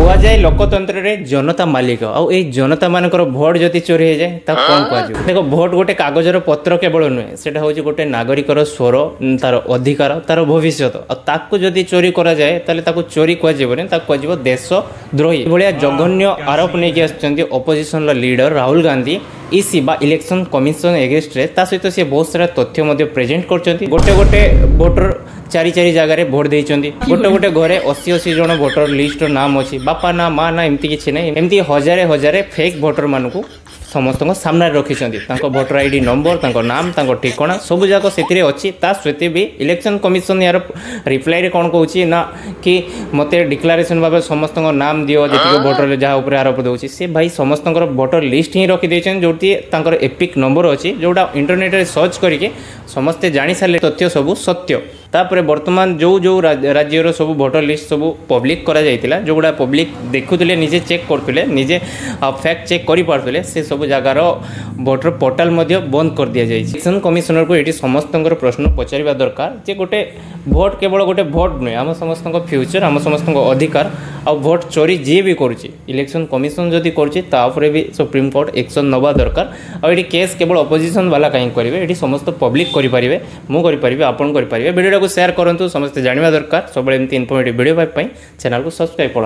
कहुए लोकतंत्र रे जनता मालिक आउ जनता मानकर भोट जदि चोरी हो जाए तो कौन कह देख भोट गोटे कागजर पत्र केवल नुहे से हूँ गोटे नागरिकर स्वर तार अधिकार तार भविष्य ताकू जदि चोरी करा जाए ताले चोरी कहजनी कह देशद्रोही भाया जघन्य आरोप नहीं आसुँच अपोजिशन लीडर राहुल गांधी इसी बा इलेक्शन कमिशन एगेस्ट रे ता सहित सी बहुत सारा तथ्य प्रेजेंट कर गोटे गोटे भोटर चारि चारि जगह भोट देते गोटे गोटे घरे 80-80 जन भोटर लिस्ट नाम अच्छी बापा ना माँ ना एमती किसी ना एमती हजारे हजारे फेक भोटर मानू समस्त सामने रखिंट भोटर आईडी नंबर नाम ठिकाना सब जाक से अच्छी सत्वे भी इलेक्शन कमिशन यार रिप्लाई कौन कौन ना कि मत डिक्लारेसन भाव समस्त नाम दियो जी भोटर जहाँ आरोप दूसरी से भाई समस्त भोटर लिस्ट ही रखी जो एपिक नंबर अच्छी जोटा इंटरनेट सर्च करके समस्ते जानी सारे तथ्य सब सत्य तापर वर्तमान जो जो राज्यर सब भोटर लिस्ट सब पब्लिक करा जाइतिला जोगुड़ा पब्लिक देखुले निजे चेक करते निजे फैक्ट चेक कर पार्थे से सब जगार भोटर पोर्टाल बंद कर दि जाए। इलेक्शन कमिशनर को ये समस्त प्रश्न पचार दरकार जे गोटे भोट केवल गोटे भोट नुहे आम समस्त फ्यूचर आम समस्त अधिकार आ भोट चोरी जी भी करुच्ची इलेक्शन कमिशन जदि करुच्ची भी सुप्रीम कोर्ट एक्शन नवा दरकार आठ केस केवल अपोजिशन वाला कहीं करेंगे ये समस्त पब्लिक करेंगे मुझे आपन करेंगे वीडियो को शेयर करूँ समस्ते जानवा दरकार सब एमती इनफॉर्मेटिव वीडियो चैनल को सब्सक्राइब करूँ।